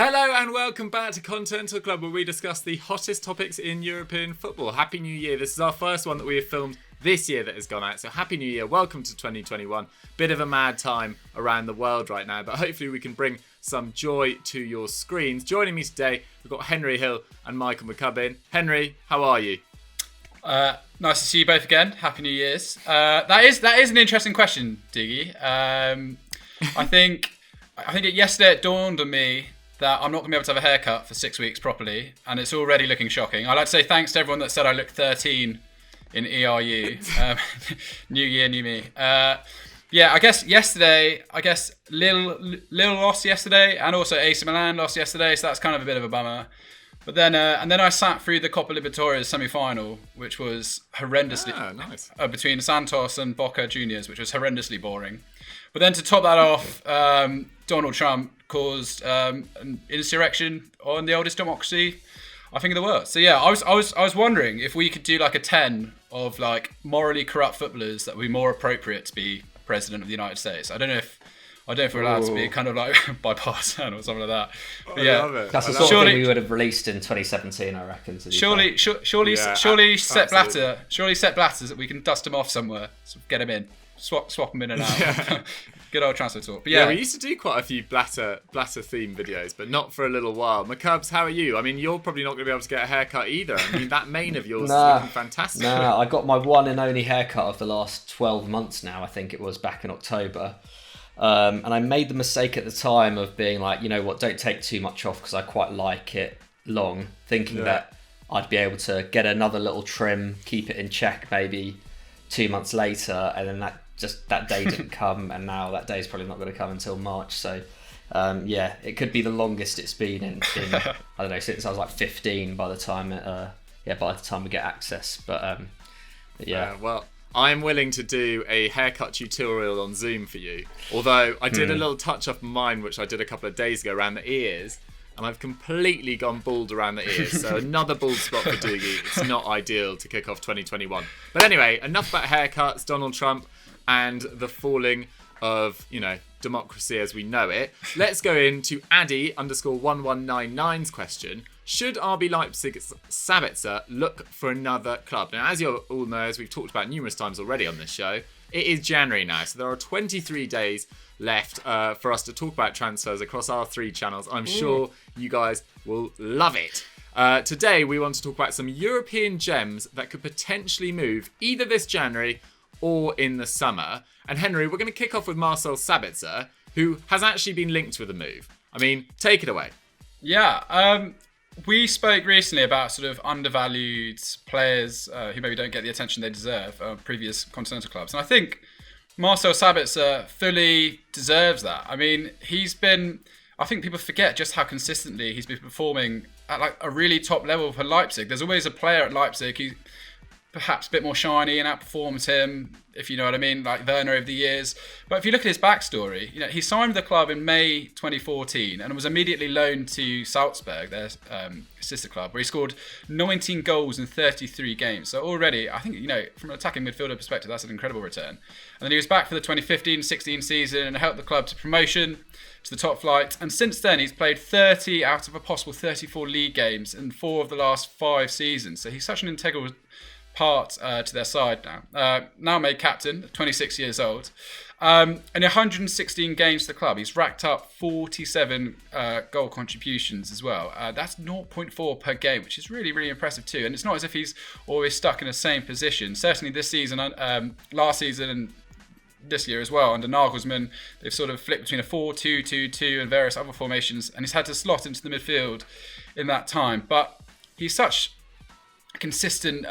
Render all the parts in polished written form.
Hello and welcome back to Continental Club, where we discuss the hottest topics in European football. Happy New Year. This is our first one that we have filmed this year that has gone out. So Happy New Year. Welcome to 2021. Bit of a mad time around the world right now, but hopefully we can bring some joy to your screens. Joining me today, we've got Henry Hill and Michael McCubbin. Henry, how are you? Nice to see you both again. Happy New Year's. That is an interesting question, Dougie. I think yesterday it dawned on me that I'm not going to be able to have a haircut for 6 weeks properly, and it's already looking shocking. I'd like to say thanks to everyone that said I look 13 in ERU. New year, new me. I guess yesterday, Lille lost yesterday, and also AC Milan lost yesterday, so that's kind of a bit of a bummer. But then, I sat through the Copa Libertadores semi-final, which was horrendously nice. Between Santos and Boca Juniors, which was horrendously boring. But then to top that off, Donald Trump caused an insurrection on the oldest democracy, I think, in the world. So yeah, I was wondering if we could do like a 10 of like morally corrupt footballers that would be more appropriate to be president of the United States. I don't know if we're allowed to be kind of like bipartisan or something like that. But I love it. That's the sort of thing we would have released in 2017, I reckon. Surely Sepp Blatter, that we can dust him off somewhere, get him in, swap him in and out. Yeah. Good old transfer talk. But we used to do quite a few Blatter theme videos, but not for a little while. McCubbs, how are you? I mean, you're probably not going to be able to get a haircut either. I mean, that mane of yours is looking fantastic. No, I got my one and only haircut of the last 12 months now. I think it was back in October. And I made the mistake at the time of being like, you know what, don't take too much off because I quite like it long, thinking that I'd be able to get another little trim, keep it in check maybe 2 months later, and then that day didn't come, and now that day is probably not going to come until March. So it could be the longest it's been in I don't know, since I was like 15 by the time we get access. But well, I'm willing to do a haircut tutorial on Zoom for you. Although I did a little touch up of mine, which I did a couple of days ago around the ears, and I've completely gone bald around the ears. So another bald spot for Dougie. It's not ideal to kick off 2021. But anyway, enough about haircuts, Donald Trump, and the falling of, democracy as we know it. Let's go into Addy_1199's question. Should RB Leipzig's Sabitzer look for another club? Now, as you all know, as we've talked about numerous times already on this show, it is January now, so there are 23 days left for us to talk about transfers across our 3 channels. I'm sure you guys will love it. Today, we want to talk about some European gems that could potentially move either this January or in the summer. And Henry, we're going to kick off with Marcel Sabitzer, who has actually been linked with a move. I mean, take it away. Yeah, we spoke recently about sort of undervalued players who maybe don't get the attention they deserve previous continental clubs. And I think Marcel Sabitzer fully deserves that. I mean, I think people forget just how consistently he's been performing at like a really top level for Leipzig. There's always a player at Leipzig who perhaps a bit more shiny and outperforms him, if you know what I mean, like Werner over the years. But if you look at his backstory, he signed with the club in May 2014 and was immediately loaned to Salzburg, their sister club, where he scored 19 goals in 33 games. So already, I think, from an attacking midfielder perspective, that's an incredible return. And then he was back for the 2015-16 season and helped the club to promotion to the top flight. And since then, he's played 30 out of a possible 34 league games in 4 of the last 5 seasons. So he's such an integral part to their side now made captain, 26 years old. In 116 games to the club, he's racked up 47 goal contributions as well. That's 0.4 per game, which is really, really impressive too. And it's not as if he's always stuck in the same position. Certainly this season, last season and this year as well, under Nagelsmann, they've sort of flipped between a 4-2-2-2 and various other formations, and he's had to slot into the midfield in that time. But he's such consistent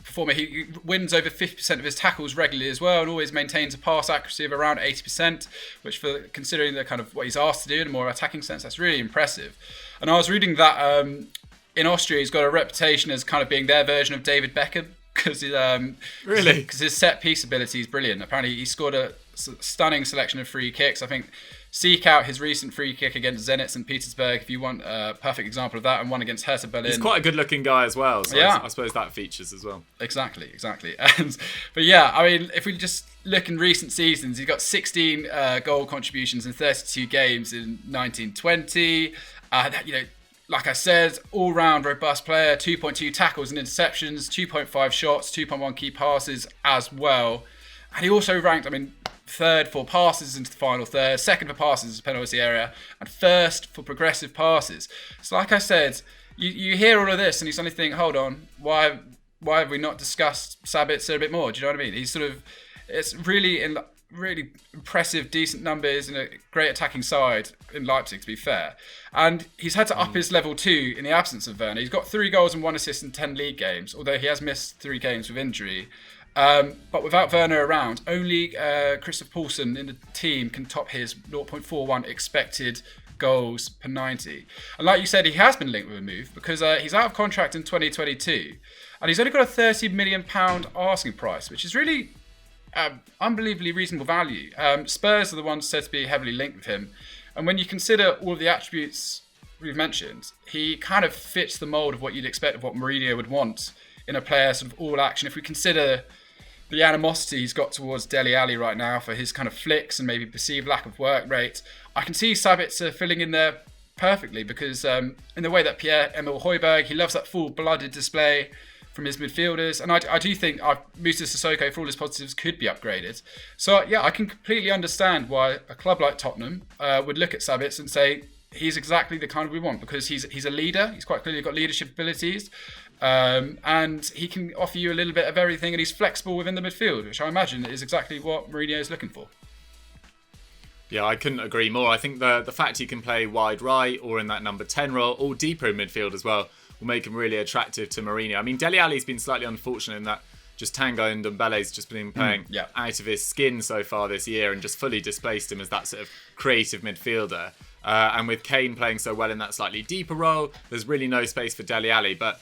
performer. He wins over 50% of his tackles regularly as well, and always maintains a pass accuracy of around 80%, which, for considering the kind of what he's asked to do in a more attacking sense, that's really impressive. And I was reading that in Austria he's got a reputation as kind of being their version of David Beckham, because his set piece ability is brilliant. Apparently he scored a stunning selection of free kicks. I think seek out his recent free kick against Zenit St. Petersburg if you want a perfect example of that, and one against Hertha Berlin. He's quite a good-looking guy as well, so yeah. I suppose that features as well. Exactly. But yeah, I mean, if we just look in recent seasons, he's got 16 goal contributions in 32 games in 1920. Like I said, all-round robust player, 2.2 tackles and interceptions, 2.5 shots, 2.1 key passes as well. And he also ranked, third for passes into the final third, second for passes into the penalty area, and first for progressive passes. So like I said, you hear all of this and you suddenly think, hold on, why have we not discussed Sabitzer a bit more? Do you know what I mean? It's really impressive, decent numbers and a great attacking side in Leipzig, to be fair. And he's had to up his level too in the absence of Werner. He's got 3 goals and 1 assist in 10 league games, although he has missed 3 games with injury. But without Werner around, only Christoph Poulsen in the team can top his 0.41 expected goals per 90. And like you said, he has been linked with a move because he's out of contract in 2022. And he's only got a £30 million asking price, which is really unbelievably reasonable value. Spurs are the ones said to be heavily linked with him. And when you consider all of the attributes we've mentioned, he kind of fits the mould of what you'd expect of what Mourinho would want in a player sort of all action. If we consider the animosity he's got towards Dele Alli right now for his kind of flicks and maybe perceived lack of work rate, I can see Sabitzer filling in there perfectly because in the way that Pierre-Emile Højbjerg, he loves that full-blooded display from his midfielders. And I do think Moussa Sissoko, for all his positives, could be upgraded. So, yeah, I can completely understand why a club like Tottenham would look at Sabitzer and say he's exactly the kind we want because he's a leader. He's quite clearly got leadership abilities. And he can offer you a little bit of everything, and he's flexible within the midfield, which I imagine is exactly what Mourinho is looking for. Yeah, I couldn't agree more. I think the fact he can play wide right or in that number 10 role or deeper in midfield as well will make him really attractive to Mourinho. I mean, Dele Alli's been slightly unfortunate in that just Tanguy Ndombele's just been playing out of his skin so far this year and just fully displaced him as that sort of creative midfielder. And with Kane playing so well in that slightly deeper role, there's really no space for Dele Alli. But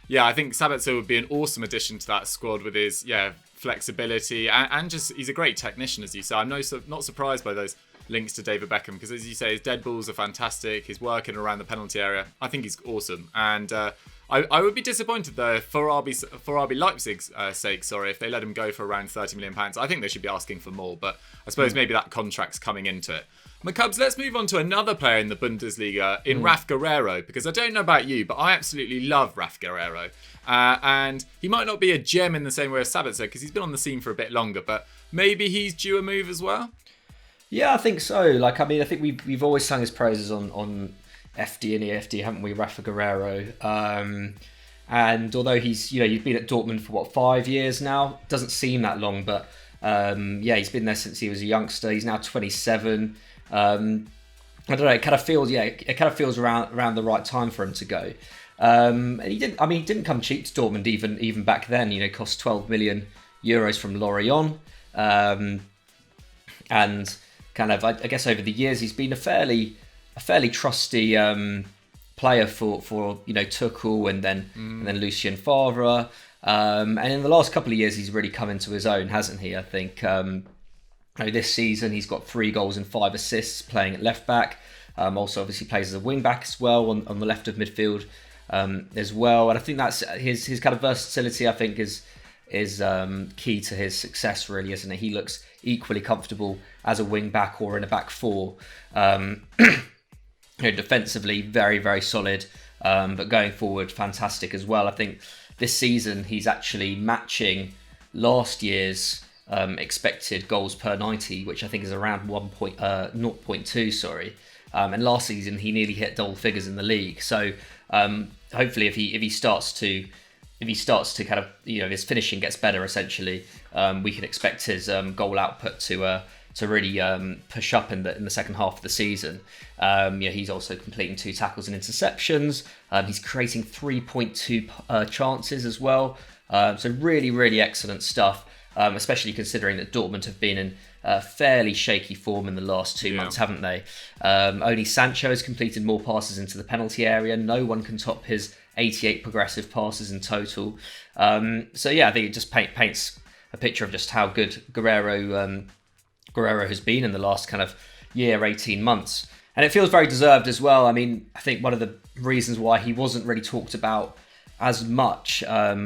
yeah, I think Sabitzer would be an awesome addition to that squad with his flexibility and just he's a great technician, as you say. I'm not surprised by those links to David Beckham because, as you say, his dead balls are fantastic. His working around the penalty area, I think he's awesome. And I would be disappointed though for RB Leipzig's sake. If they let him go for around £30 million. I think they should be asking for more, but I suppose maybe that contract's coming into it. McCubs, let's move on to another player in the Bundesliga, in Raphael Guerreiro, because I don't know about you, but I absolutely love Raphael Guerreiro. And he might not be a gem in the same way as Sabitzer, because he's been on the scene for a bit longer, but maybe he's due a move as well? Yeah, I think so. I think we've always sung his praises on FD and EFD, haven't we, Raphael Guerreiro? And although he's been at Dortmund for 5 years now, doesn't seem that long, but he's been there since he was a youngster. He's now 27. I don't know. It kind of feels around the right time for him to go. And he didn't come cheap to Dortmund even back then. Cost 12 million euros from Lorient, and kind of I guess over the years he's been a fairly trusty player for Tuchel and then Lucien Favre. And in the last couple of years he's really come into his own, hasn't he? I think. This season he's got 3 goals and 5 assists playing at left back. Also obviously plays as a wing back as well on the left of midfield as well. And I think that's his kind of versatility. I think is key to his success, really, isn't it? He looks equally comfortable as a wing back or in a back four. Defensively very, very solid, but going forward fantastic as well. I think this season he's actually matching last year's expected goals per 90, which I think is around 0.2. And last season he nearly hit double figures in the league. So hopefully, if he starts to kind of his finishing gets better, essentially, we can expect his goal output to really push up in the second half of the season. He's also completing 2 tackles and interceptions. He's creating 3.2 chances as well. So really, really excellent stuff. Especially considering that Dortmund have been in fairly shaky form in the last 2 months, haven't they? Only Sancho has completed more passes into the penalty area. No one can top his 88 progressive passes in total. I think it just paints a picture of just how good Guerreiro has been in the last kind of year, 18 months. And it feels very deserved as well. I mean, I think one of the reasons why he wasn't really talked about as much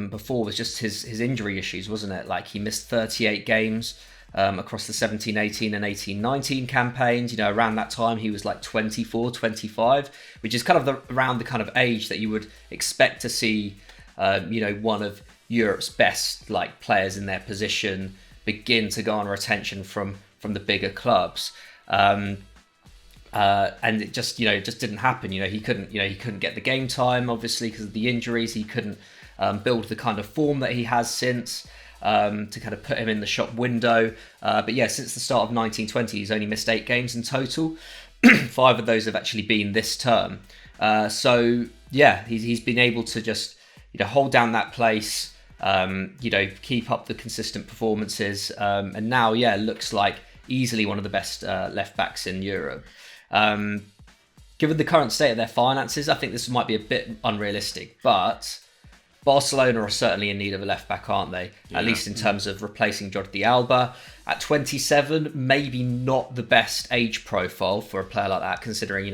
before was just his injury issues, wasn't it? Like, he missed 38 games across the 17-18 and 18-19 campaigns. You know, around that time he was like 24, 25, which is kind of around the kind of age that you would expect to see one of Europe's best like players in their position begin to garner attention from the bigger clubs. And it just didn't happen. He couldn't get the game time, obviously, because of the injuries. He couldn't build the kind of form that he has since to kind of put him in the shop window. But yeah, since the start of 1920, he's only missed 8 games in total. 5 of those have actually been this term. So yeah, he's been able to just hold down that place, keep up the consistent performances, and now looks like easily one of the best left backs in Europe. Given the current state of their finances, I think this might be a bit unrealistic, but Barcelona are certainly in need of a left back, aren't they? Yeah. At least in terms of replacing Jordi Alba. At 27, maybe not the best age profile for a player like that, considering,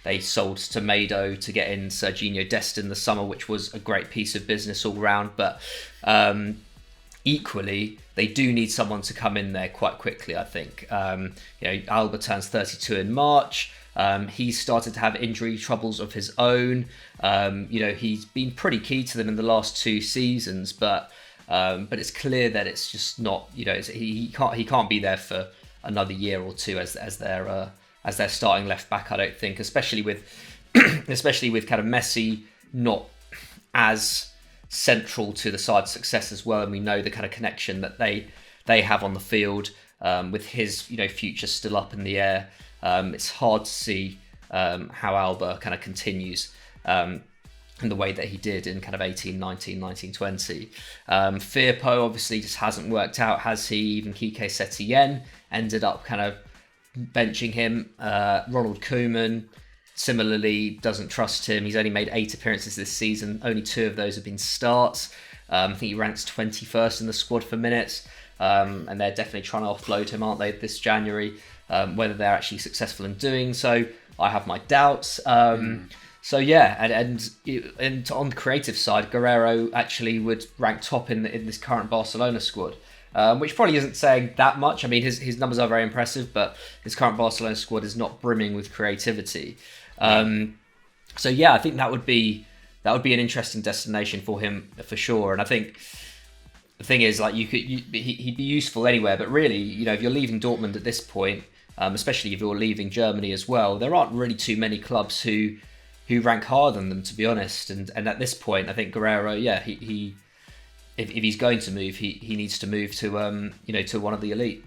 they sold Tomato to get in Serginho Dest in the summer, which was a great piece of business all round. But equally, they do need someone to come in there quite quickly, I think. Alba turns 32 in March. He's started to have injury troubles of his own. He's been pretty key to them in the last 2 seasons, but it's clear that it's just not. He can't be there for another year or 2 as their starting left back. I don't think, especially with kind of Messi not as central to the side's success as well, and we know the kind of connection that they have on the field with his future still up in the air. It's hard to see how Alba kind of continues in the way that he did in kind of 18, 19, 19, 20. Firpo obviously just hasn't worked out, has he? Even Quique Setien ended up kind of benching him. Ronald Koeman similarly doesn't trust him. He's only made 8 appearances this season. Only 2 of those have been starts. I think he ranks 21st in the squad for minutes. And they're definitely trying to offload him, aren't they, this January? Whether they're actually successful in doing so, I have my doubts. So yeah, and on the creative side, Guerreiro actually would rank top in this current Barcelona squad, which probably isn't saying that much. I mean, his numbers are very impressive, but his current Barcelona squad is not brimming with creativity. So yeah, I think that would be an interesting destination for him for sure. And I think the thing is, like, he'd be useful anywhere, but really, if you're leaving Dortmund at this point, especially if you're leaving Germany as well, there aren't really too many clubs who rank higher than them, to be honest. And at this point, I think Guerreiro, if he's going to move, he needs to move to one of the elite.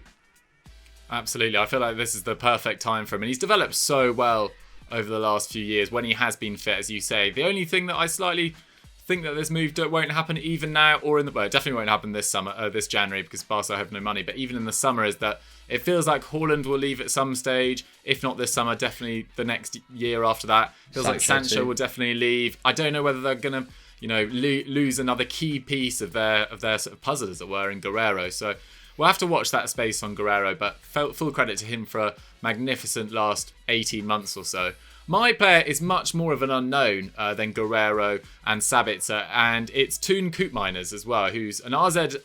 Absolutely, I feel like this is the perfect time for him, and he's developed so well over the last few years when he has been fit, as you say. The only thing that I slightly think that this move won't happen even now, or it definitely won't happen this summer, this January, because Barca have no money. But even in the summer, is that it feels like Haaland will leave at some stage. If not this summer, definitely the next year after that. Feels like Sancho will definitely leave. I don't know whether they're gonna, lose another key piece of their sort of puzzle, as it were, in Guerreiro. So we'll have to watch that space on Guerreiro. But full credit to him for a magnificent last 18 months or so. My player is much more of an unknown than Guerreiro and Sabitzer, and it's Teun Koopmeiners as well, who's an AZ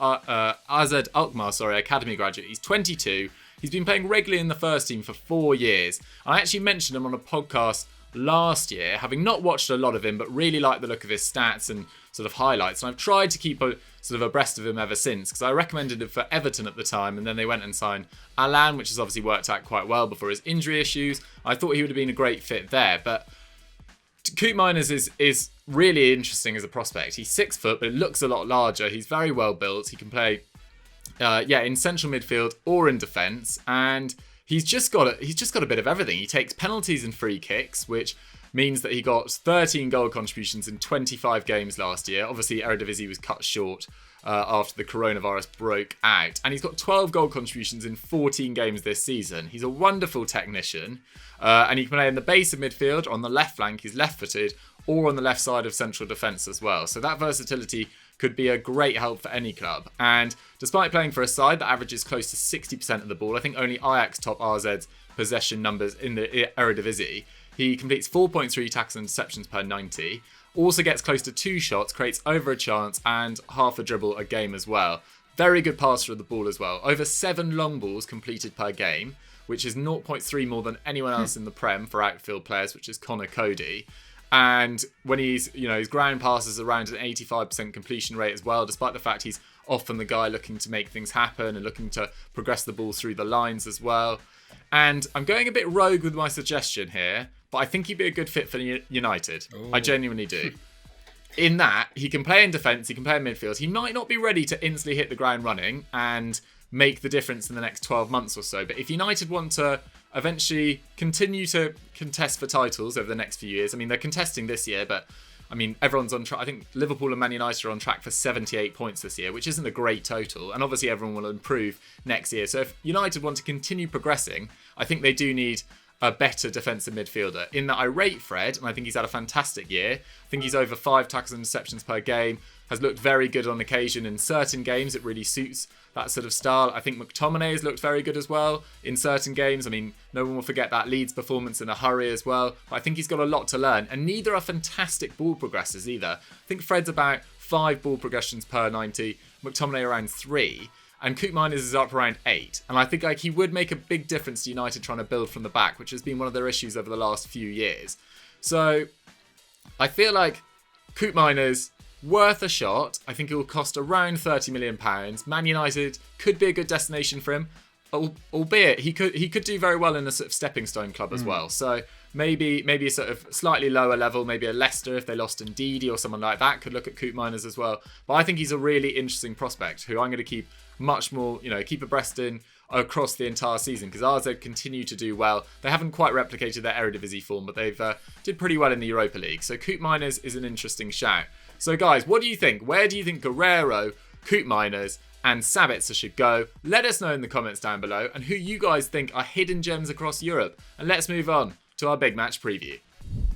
Alkmaar academy graduate. He's 22. He's been playing regularly in the first team for 4 years. I actually mentioned him on a podcast last year, having not watched a lot of him, but really liked the look of his stats and sort of highlights. And I've tried to keep abreast of him ever since, because I recommended him for Everton at the time, and then they went and signed Alan, which has obviously worked out quite well before his injury issues. I thought he would have been a great fit there, but Koopmeiners is really interesting as a prospect. He's 6 foot, but it looks a lot larger. He's very well built. He can play in central midfield or in defence, and he's just got a bit of everything. He takes penalties and free kicks, which means that he got 13 goal contributions in 25 games last year. Obviously, Eredivisie was cut short after the coronavirus broke out. And he's got 12 goal contributions in 14 games this season. He's a wonderful technician. And he can play in the base of midfield, on the left flank, he's left-footed, or on the left side of central defence as well. So that versatility could be a great help for any club. And despite playing for a side that averages close to 60% of the ball, I think only Ajax top RZ's possession numbers in the Eredivisie. He completes 4.3 tackles and interceptions per 90. Also gets close to 2 shots, creates over a chance and half a dribble a game as well. Very good passer of the ball as well. Over 7 long balls completed per game, which is 0.3 more than anyone else in the Prem for outfield players, which is Connor Cody. And when his ground passes around an 85% completion rate as well, despite the fact he's often the guy looking to make things happen and looking to progress the ball through the lines as well. And I'm going a bit rogue with my suggestion here, but I think he'd be a good fit for United. Ooh. I genuinely do. In that, he can play in defence, he can play in midfield. He might not be ready to instantly hit the ground running and make the difference in the next 12 months or so. But if United want to eventually continue to contest for titles over the next few years, I mean, they're contesting this year, but I mean, everyone's on track. I think Liverpool and Man United are on track for 78 points this year, which isn't a great total. And obviously everyone will improve next year. So if United want to continue progressing, I think they do need a better defensive midfielder. In that, I rate Fred, and I think he's had a fantastic year. I think he's over 5 tackles and interceptions per game, has looked very good on occasion in certain games. It really suits that sort of style. I think McTominay has looked very good as well in certain games. I mean, no one will forget that Leeds performance in a hurry as well. But I think he's got a lot to learn, and neither are fantastic ball progressors either. I think Fred's about 5 ball progressions per 90, McTominay around 3. And Koopmeiners is up around 8. And I think he would make a big difference to United trying to build from the back, which has been one of their issues over the last few years. So I feel like Koopmeiners, worth a shot. I think it will cost around £30 million. Man United could be a good destination for him, albeit he could do very well in a sort of stepping stone club as well. So maybe a sort of slightly lower level, maybe a Leicester if they lost Ndidi or someone like that could look at Koopmeiners as well. But I think he's a really interesting prospect who I'm going to keep much more, keep abreast in across the entire season, because RZ continue to do well. They haven't quite replicated their Eredivisie form, but they've did pretty well in the Europa League. So Koopmeiners is an interesting shout. So guys, what do you think? Where do you think Guerriero, Koopmeiners and Sabitzer should go? Let us know in the comments down below, and who you guys think are hidden gems across Europe. And let's move on to our big match preview.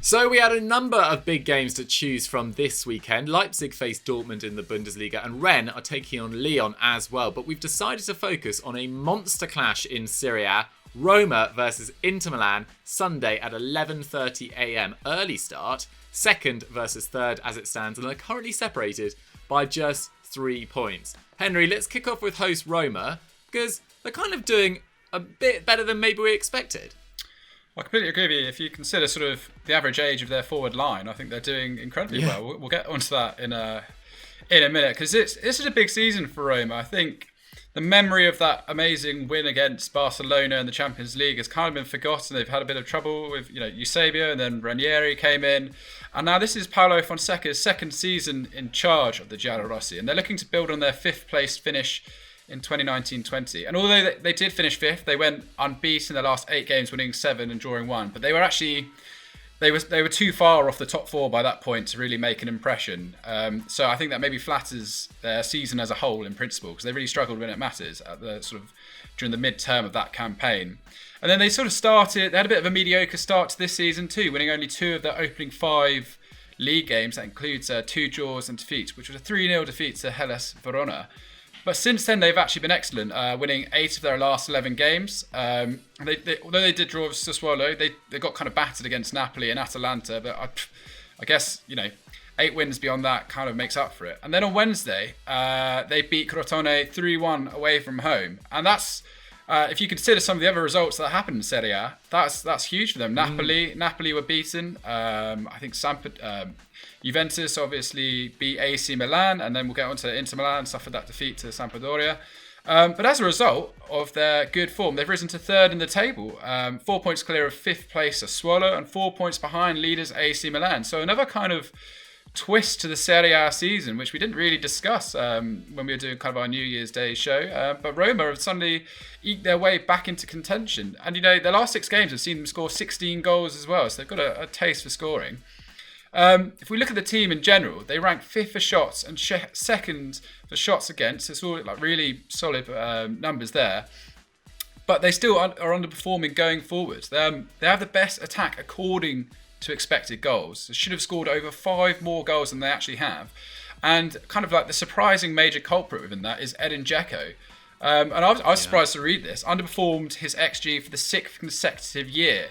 So we had a number of big games to choose from this weekend. Leipzig faced Dortmund in the Bundesliga and Rennes are taking on Lyon as well. But we've decided to focus on a monster clash in Serie A. Roma versus Inter Milan, Sunday at 11:30 a.m. Early start. Second versus third as it stands, and they're currently separated by just 3 points. Henry, let's kick off with host Roma, because they're kind of doing a bit better than maybe we expected. I completely agree with you. If you consider sort of the average age of their forward line, I think they're doing incredibly well. We'll get onto that in a minute, because this is a big season for Roma. I think the memory of that amazing win against Barcelona in the Champions League has kind of been forgotten. They've had a bit of trouble with, Eusebio, and then Ranieri came in. And now this is Paulo Fonseca's second season in charge of the Giallorossi. And they're looking to build on their 5th place finish in 2019-20. And although they did finish 5th, they went unbeaten in their last 8 games, winning 7 and drawing 1. But they were actually... They were too far off the top 4 by that point to really make an impression. So I think that maybe flatters their season as a whole in principle, because they really struggled when it matters at the sort of during the mid-term of that campaign. And then they sort of started. They had a bit of a mediocre start to this season too, winning only 2 of their opening 5 league games. That includes 2 draws and defeats, which was a 3-0 defeat to Hellas Verona. But since then, they've actually been excellent, winning 8 of their last 11 games. Although they did draw with Sassuolo, they got kind of battered against Napoli and Atalanta. But I guess, 8 wins beyond that kind of makes up for it. And then on Wednesday, they beat Crotone 3-1 away from home. And that's, if you consider some of the other results that happened in Serie A, that's huge for them. Napoli were beaten. I think Juventus obviously beat AC Milan, and then we'll get on to Inter Milan, suffered that defeat to Sampdoria. But as a result of their good form, they've risen to 3rd in the table, 4 points clear of 5th place Sassuolo, and 4 points behind leaders AC Milan. So another kind of twist to the Serie A season, which we didn't really discuss when we were doing kind of our New Year's Day show. But Roma have suddenly eked their way back into contention. And, their last 6 games have seen them score 16 goals as well. So they've got a taste for scoring. If we look at the team in general, they rank 5th for shots and 2nd for shots against. It's all like really solid numbers there. But they still are underperforming going forward. They have the best attack according to expected goals. They should have scored over 5 more goals than they actually have. And kind of like the surprising major culprit within that is Edin Dzeko. And I was surprised to read this. Underperformed his XG for the 6th consecutive year.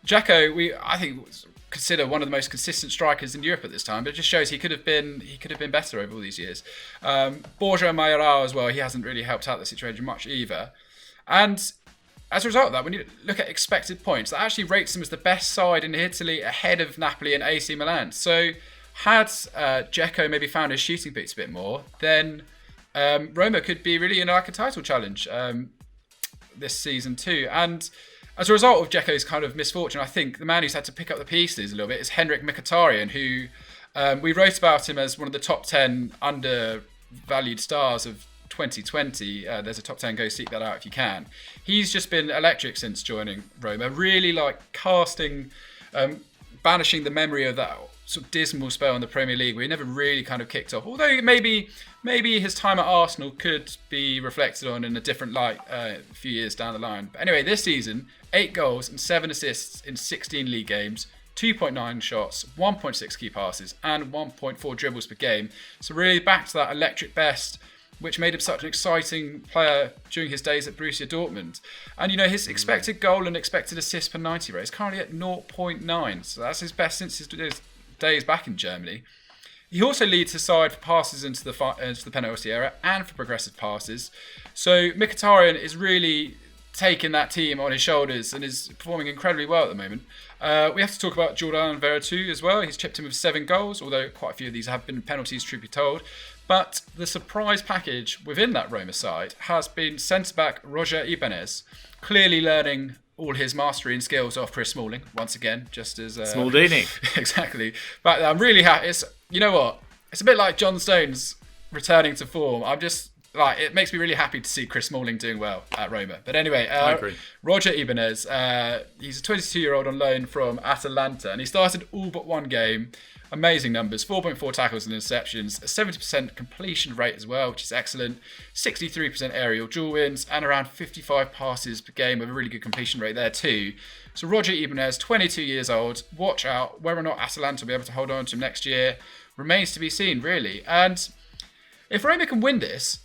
Dzeko, I think consider one of the most consistent strikers in Europe at this time, but it just shows he could have been better over all these years. Borja Mayoral as well, he hasn't really helped out the situation much either. And as a result of that, when you look at expected points, that actually rates him as the best side in Italy ahead of Napoli and AC Milan. So had Dzeko maybe found his shooting beats a bit more, then Roma could be really in like a title challenge this season too. And as a result of Dzeko's kind of misfortune, I think the man who's had to pick up the pieces a little bit is Henrik Mkhitaryan, who we wrote about him as one of the top 10 undervalued stars of 2020. There's a top 10, go seek that out if you can. He's just been electric since joining Roma, really like banishing the memory of that sort of dismal spell in the Premier League where he never really kind of kicked off. Although maybe his time at Arsenal could be reflected on in a different light a few years down the line. But anyway, this season, 8 goals and 7 assists in 16 league games, 2.9 shots, 1.6 key passes, and 1.4 dribbles per game. So really back to that electric best, which made him such an exciting player during his days at Borussia Dortmund. And, you know, his expected goal and expected assist per 90 rate is currently at 0.9. So that's his best since his days back in Germany. He also leads his side for passes into the penalty area and for progressive passes. So Mkhitaryan is really taking that team on his shoulders and is performing incredibly well at the moment. We have to talk about Jordan Veretout as well. He's chipped in with 7 goals, although quite a few of these have been penalties, truth be told. But the surprise package within that Roma side has been centre-back Roger Ibanez, clearly learning all his mastery and skills off Chris Smalling, once again, just as... Smaldini. Exactly. But I'm really happy. You know what? It's a bit like John Stones returning to form. I'm just... it makes me really happy to see Chris Smalling doing well at Roma. But anyway, I agree. Roger Ibanez, he's a 22-year-old on loan from Atalanta, and he started all but one game. Amazing numbers, 4.4 tackles and interceptions, a 70% completion rate as well, which is excellent, 63% aerial duel wins, and around 55 passes per game with a really good completion rate there too. So Roger Ibanez, 22 years old, watch out. Whether or not Atalanta will be able to hold on to him next year remains to be seen, really. And if Roma can win this,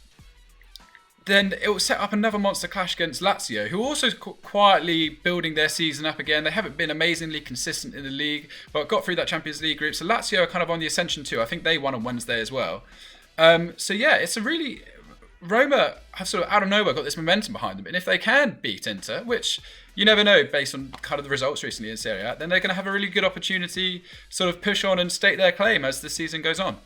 then it will set up another monster clash against Lazio, who are also quietly building their season up again. They haven't been amazingly consistent in the league, but got through that Champions League group. So Lazio are kind of on the ascension too. I think they won on Wednesday as well. So yeah, it's a really... Roma have sort of out of nowhere got this momentum behind them. And if they can beat Inter, which you never know based on kind of the results recently in Serie A, then they're going to have a really good opportunity to sort of push on and state their claim as the season goes on.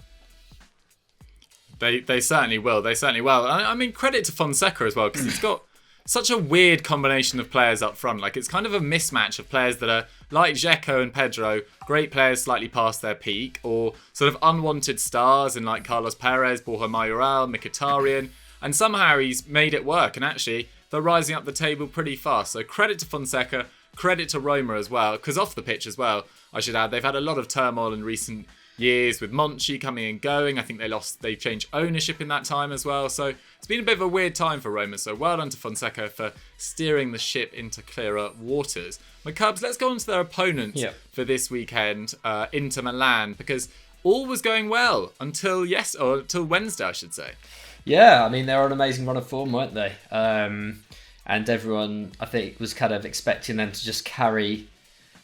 They certainly will. They certainly will. I mean, credit to Fonseca as well, because he's got such a weird combination of players up front. Like, it's kind of a mismatch of players that are like Dzeko and Pedro, great players slightly past their peak, or sort of unwanted stars in like Carlos Perez, Borja Mayoral, Mkhitaryan, and somehow he's made it work. And actually, they're rising up the table pretty fast. So credit to Fonseca, credit to Roma as well, because off the pitch as well, I should add, they've had a lot of turmoil in recent years with Monchi coming and going. I think they've changed ownership in that time as well. So it's been a bit of a weird time for Roma. So well done to Fonseca for steering the ship into clearer waters. My Cubs, let's go on to their opponent for this weekend, Inter Milan, because all was going well until Wednesday, I should say. Yeah, I mean, they were an amazing run of form, weren't they? And everyone, I think, was kind of expecting them to just carry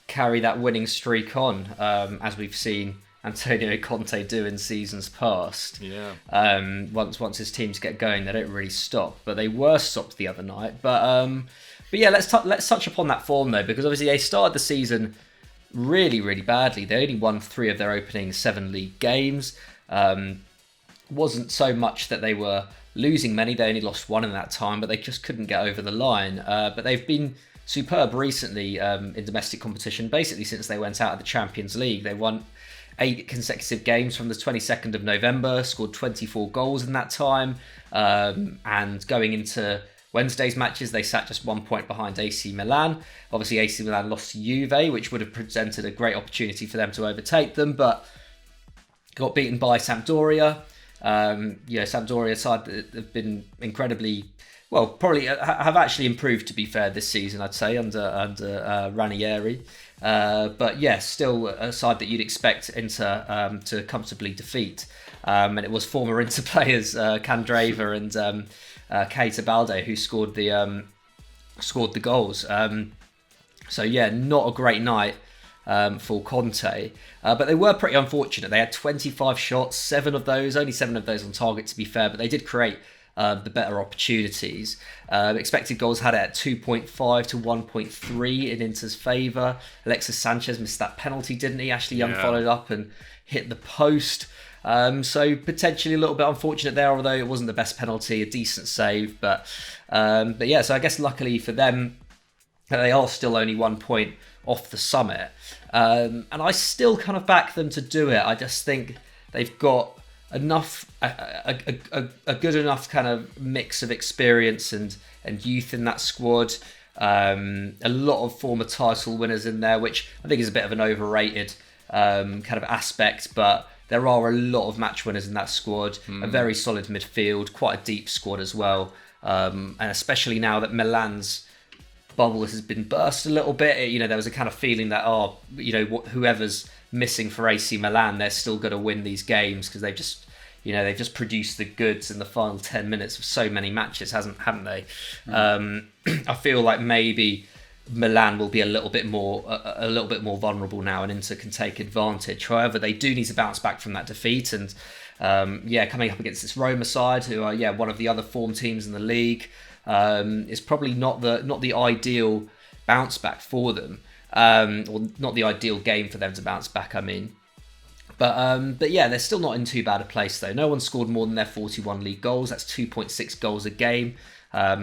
that winning streak on, as we've seen Antonio Conte do in seasons past. Yeah. Once his teams get going, they don't really stop, but they were stopped the other night. But yeah, let's touch upon that form though, because obviously they started the season really, really badly. They only won 3 of their opening 7 league games. Wasn't so much that they were losing many; they only lost 1 in that time, but they just couldn't get over the line. But they've been superb recently in domestic competition. Basically, since they went out of the Champions League, they won 8 consecutive games from the 22nd of November, scored 24 goals in that time. And going into Wednesday's matches, they sat just 1 point behind AC Milan. Obviously, AC Milan lost to Juve, which would have presented a great opportunity for them to overtake them, but got beaten by Sampdoria. Sampdoria side that have been incredibly... Well, probably have actually improved, to be fair, this season, I'd say, under Ranieri. But yeah, still a side that you'd expect Inter to comfortably defeat. And it was former Inter players Candreva and Keita Balde who scored the goals. So yeah, not a great night for Conte. But they were pretty unfortunate. They had 25 shots, only 7 of those on target to be fair, but they did create the better opportunities. Expected goals had it at 2.5 to 1.3 in Inter's favour. Alexis Sanchez missed that penalty, didn't he? Ashley Young followed up and hit the post. So potentially a little bit unfortunate there, although it wasn't the best penalty, a decent save. But yeah, so I guess luckily for them, they are still only 1 point off the summit. And I still kind of back them to do it. I just think they've got enough, a good enough kind of mix of experience and youth in that squad. A lot of former title winners in there, which I think is a bit of an overrated kind of aspect, but there are a lot of match winners in that squad. A very solid midfield, quite a deep squad as well. And especially now that Milan's bubble has been burst a little bit, there was a kind of feeling that, whoever's missing for AC Milan, they're still going to win these games because they've just produced the goods in the final 10 minutes of so many matches, haven't they? I feel like maybe Milan will be a little bit more vulnerable now, and Inter can take advantage. However, they do need to bounce back from that defeat, and coming up against this Roma side, who are one of the other form teams in the league, is probably not the ideal bounce back for them, or not the ideal game for them to bounce back. I mean. But yeah, they're still not in too bad a place though. No one scored more than their 41 league goals. That's 2.6 goals a game,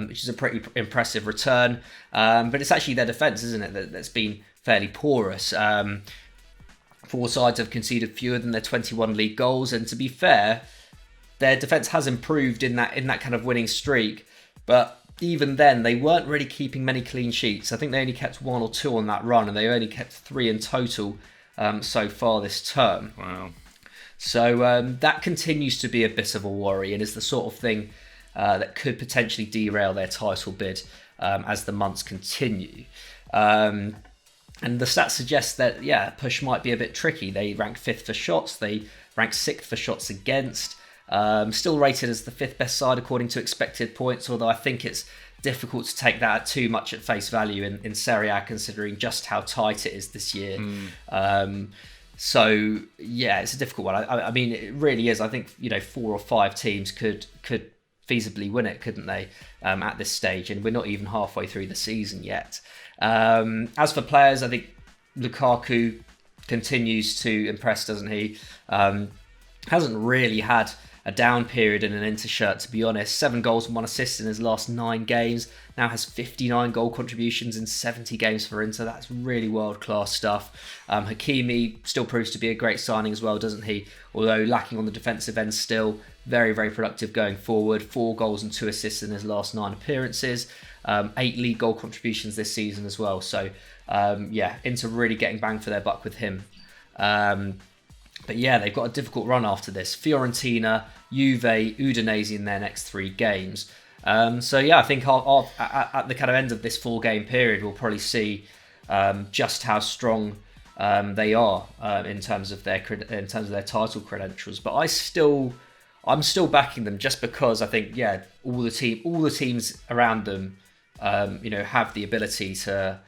which is a pretty impressive return. But it's actually their defence, isn't it, that's been fairly porous. 4 sides have conceded fewer than their 21 league goals, and to be fair, their defence has improved in that kind of winning streak. But even then, they weren't really keeping many clean sheets. I think they only kept 1 or 2 on that run, and they only kept 3 in total so far this term. Wow. So that continues to be a bit of a worry, and is the sort of thing that could potentially derail their title bid as the months continue. And the stats suggest that, push might be a bit tricky. They rank 5th for shots. They rank 6th for shots against. Still rated as the 5th best side according to expected points, although I think it's difficult to take that too much at face value in Serie A, considering just how tight it is this year. So yeah, it's a difficult one. I mean, it really is. I think 4 or 5 teams could feasibly win it, couldn't they? At this stage, and we're not even halfway through the season yet. As for players, I think Lukaku continues to impress, doesn't he? Hasn't really had a down period in an Inter shirt, to be honest. 7 goals and 1 assist in his last 9 games. Now has 59 goal contributions in 70 games for Inter. That's really world-class stuff. Hakimi still proves to be a great signing as well, doesn't he? Although lacking on the defensive end still. Very, very productive going forward. 4 goals and 2 assists in his last 9 appearances. 8 league goal contributions this season as well. So, Inter really getting bang for their buck with him. But yeah, they've got a difficult run after this. Fiorentina, Juve, Udinese in their next 3 games. I think at the kind of end of this 4-game period, we'll probably see just how strong they are in terms of their title credentials. But I'm still backing them just because I think all the teams around them have the ability to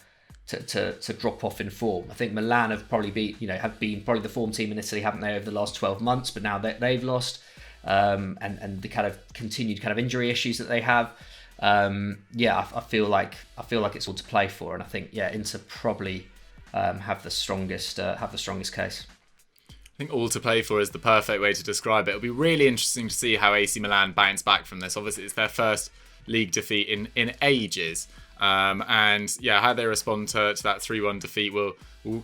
drop off in form. I think Milan have probably been probably the form team in Italy, haven't they, over the last 12 months? But now they've lost, and the kind of continued kind of injury issues that they have. I feel like it's all to play for, and I think Inter probably have the strongest case. I think all to play for is the perfect way to describe it. It'll be really interesting to see how AC Milan bounce back from this. Obviously, it's their first league defeat in ages. How they respond to that 3-1 defeat will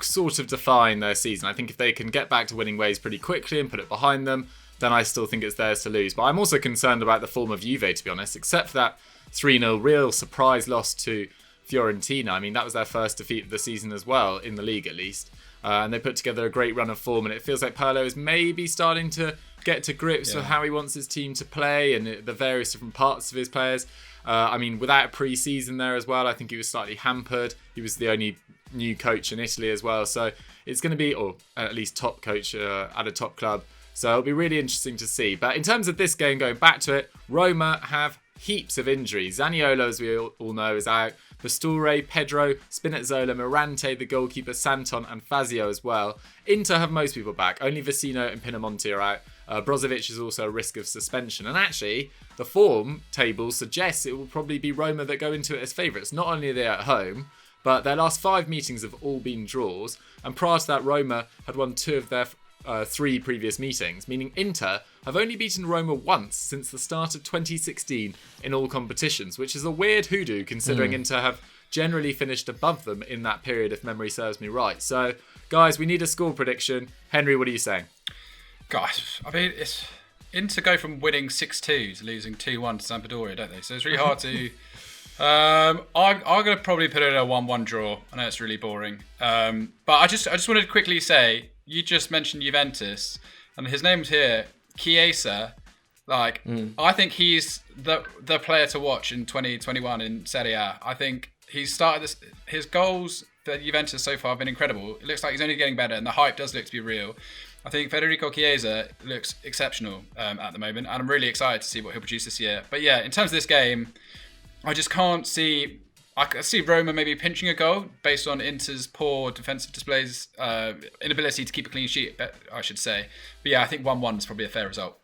sort of define their season. I think if they can get back to winning ways pretty quickly and put it behind them, then I still think it's theirs to lose. But I'm also concerned about the form of Juve, to be honest, except for that 3-0 real surprise loss to Fiorentina. I mean, that was their first defeat of the season as well, in the league at least. And they put together a great run of form, and it feels like Pirlo is maybe starting to get to grips with how he wants his team to play and the various different parts of his players. I mean, without a pre-season there as well, I think he was slightly hampered. He was the only new coach in Italy as well. So it's going to be, or at least top coach at a top club. So it'll be really interesting to see. But in terms of this game, going back to it, Roma have heaps of injuries. Zaniolo, as we all know, is out. Pastore, Pedro, Spinazzola, Mirante, the goalkeeper, Santon and Fazio as well. Inter have most people back. Only Vecino and Pinamonti are out. Brozovic is also a risk of suspension. And actually, the form table suggests it will probably be Roma that go into it as favourites. Not only are they at home, but their last 5 meetings have all been draws. And prior to that, Roma had won 2 of their 3 previous meetings, meaning Inter have only beaten Roma once since the start of 2016 in all competitions, which is a weird hoodoo considering Inter have generally finished above them in that period, if memory serves me right. So, guys, we need a score prediction. Henry, what are you saying? Gosh, I mean, it's Inter go from winning 6-2 to losing 2-1 to Sampdoria, don't they? So it's really hard to... I'm going to probably put it at a 1-1 draw. I know it's really boring. But I just wanted to quickly say, you just mentioned Juventus, and his name's here, Chiesa. Like, I think he's the player to watch in 2021 in Serie A. I think he's started this. His goals for Juventus so far have been incredible. It looks like he's only getting better, and the hype does look to be real. I think Federico Chiesa looks exceptional at the moment, and I'm really excited to see what he'll produce this year. But yeah, in terms of this game, I just can't see... I can see Roma maybe pinching a goal based on Inter's poor defensive displays, inability to keep a clean sheet, I should say. But yeah, I think 1-1 is probably a fair result.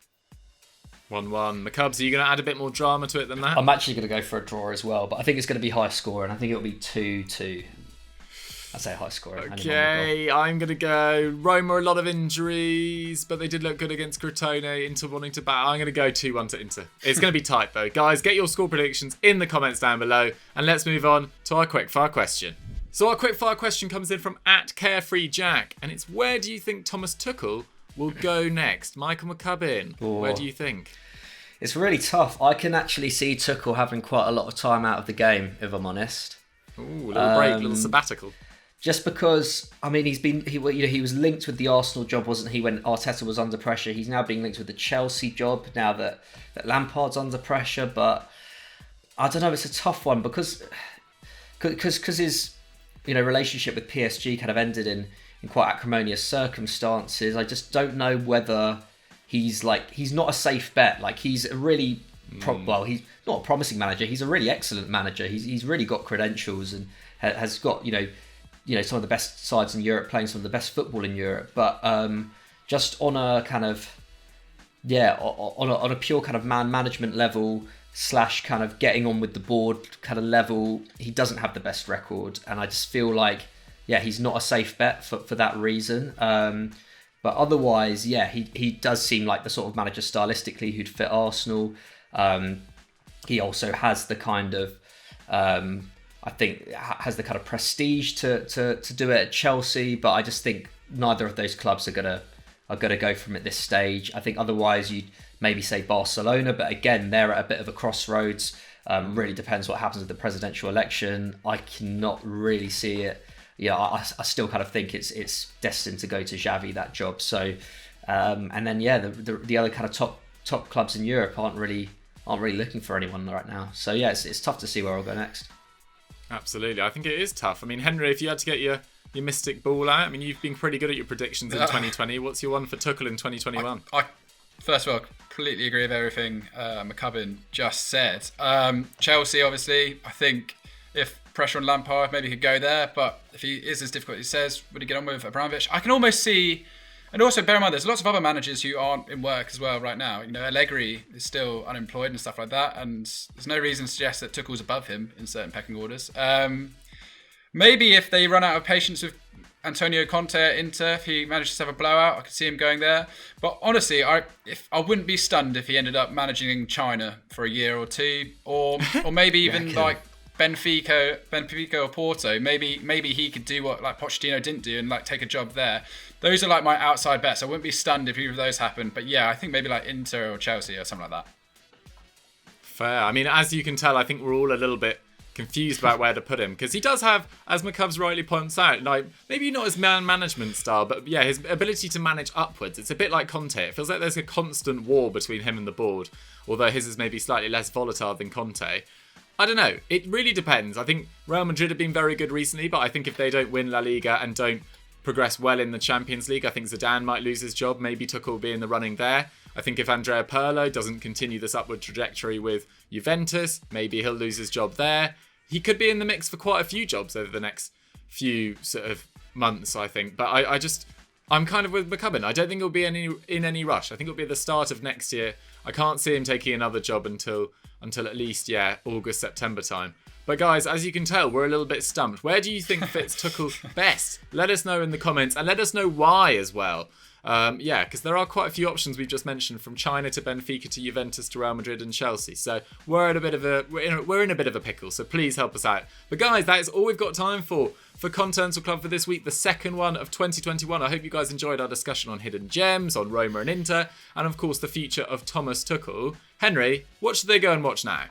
1-1. McCubs, are you going to add a bit more drama to it than that? I'm actually going to go for a draw as well, but I think it's going to be high scoring. I think it'll be 2-2. I say high scoring. Okay, I'm going to go Roma, a lot of injuries, but they did look good against Crotone. Inter wanting to battle. I'm going to go 2-1 to Inter. It's going to be tight though. Guys, get your score predictions in the comments down below, and let's move on to our quickfire question. So our quickfire question comes in from @CarefreeJack, and it's, where do you think Thomas Tuchel will go next? Michael McCubbin, where do you think? It's really tough. I can actually see Tuchel having quite a lot of time out of the game, if I'm honest. Ooh, little break, little sabbatical. Just because, I mean, he was linked with the Arsenal job, wasn't he, when Arteta was under pressure? He's now being linked with the Chelsea job now that Lampard's under pressure. But I don't know, it's a tough one because his relationship with PSG kind of ended in quite acrimonious circumstances. I just don't know whether he's not a safe bet. Like, he's a really he's not a promising manager. He's a really excellent manager. He's really got credentials and has got some of the best sides in Europe, playing some of the best football in Europe. But just on a kind of on a pure kind of man management level / kind of getting on with the board kind of level, he doesn't have the best record, and I just feel like he's not a safe bet for that reason. But otherwise, he does seem like the sort of manager stylistically who'd fit Arsenal. He also has the kind of I think has the kind of prestige to do it at Chelsea, but I just think neither of those clubs are gonna go from at this stage. I think otherwise you'd maybe say Barcelona, but again they're at a bit of a crossroads. Really depends what happens with the presidential election. I cannot really see it. I still kind of think it's destined to go to Xavi, that job. So and then the other kind of top clubs in Europe aren't really looking for anyone right now. So it's tough to see where I'll go next. Absolutely. I think it is tough. I mean, Henry, if you had to get your mystic ball out, I mean, you've been pretty good at your predictions in 2020. What's your one for Tuchel in 2021? I first of all, completely agree with everything McCubbin just said. Chelsea, obviously, I think if pressure on Lampard, maybe he could go there. But if he is as difficult as he says, would he get on with Abramovich? I can almost see... And also, bear in mind, there's lots of other managers who aren't in work as well right now. Allegri is still unemployed and stuff like that, and there's no reason to suggest that Tuchel's above him in certain pecking orders. Maybe if they run out of patience with Antonio Conte at Inter, if he manages to have a blowout, I could see him going there. But honestly, I wouldn't be stunned if he ended up managing China for a year or two, or maybe even like Benfica or Porto. Maybe he could do what like Pochettino didn't do and like take a job there. Those are like my outside bets. I wouldn't be stunned if either of those happened. But I think maybe like Inter or Chelsea or something like that. Fair. I mean, as you can tell, I think we're all a little bit confused about where to put him, because he does have, as McCubbs rightly points out, like maybe not his man management style, but his ability to manage upwards. It's a bit like Conte. It feels like there's a constant war between him and the board, although his is maybe slightly less volatile than Conte. I don't know. It really depends. I think Real Madrid have been very good recently, but I think if they don't win La Liga and don't progress well in the Champions League, I think Zidane might lose his job. Maybe Tuchel will be in the running there. I think if Andrea Pirlo doesn't continue this upward trajectory with Juventus, maybe he'll lose his job there. He could be in the mix for quite a few jobs over the next few sort of months, I think. But I'm kind of with McCubbin. I don't think he'll be in any rush. I think it'll be the start of next year. I can't see him taking another job until at least, August, September time. But guys, as you can tell, we're a little bit stumped. Where do you think fits Tuchel best? Let us know in the comments, and let us know why as well. Because there are quite a few options we've just mentioned, from China to Benfica to Juventus to Real Madrid and Chelsea. So we're in a bit of a pickle. So please help us out. But guys, that is all we've got time for Continental Club for this week, the second one of 2021. I hope you guys enjoyed our discussion on hidden gems, on Roma and Inter, and of course the future of Thomas Tuchel. Henry, what should they go and watch now?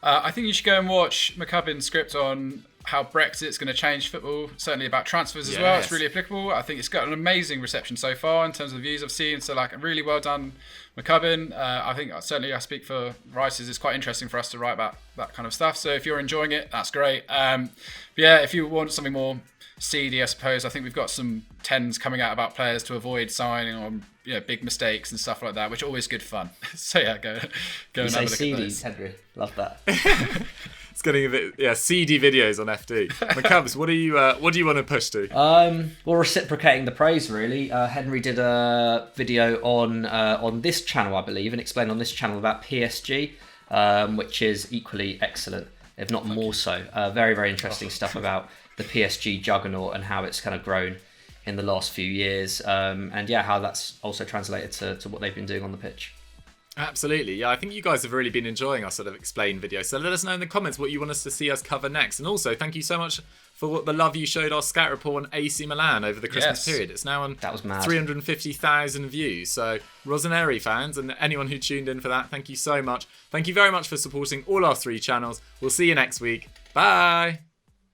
I think you should go and watch McCubbin's script on how Brexit's going to change football, certainly about transfers as well. It's really applicable. I think it's got an amazing reception so far in terms of the views I've seen. So, really well done, McCubbin. I think certainly I speak for writers. It's quite interesting for us to write about that kind of stuff. So if you're enjoying it, that's great. If you want something more seedy, I suppose, I think we've got some 10s coming out about players to avoid signing on big mistakes and stuff like that, which are always good fun. So go and have a look seedy, at those. Henry. Love that. It's getting a bit seedy videos on FD. McCubbs, what do you want to push to? Well, reciprocating the praise really. Henry did a video on this channel, I believe, and explained on this channel about PSG, which is equally excellent, if not more so. Very, very interesting stuff about the PSG juggernaut and how it's kind of grown in the last few years, and how that's also translated to what they've been doing on the pitch. Absolutely, yeah. I think you guys have really been enjoying our sort of explain videos. So let us know in the comments what you want us to see us cover next. And also, thank you so much for the love you showed our scout report on AC Milan over the Christmas period. It's now on 350,000 views. So Rossoneri fans and anyone who tuned in for that, thank you so much. Thank you very much for supporting all our 3 channels. We'll see you next week. Bye.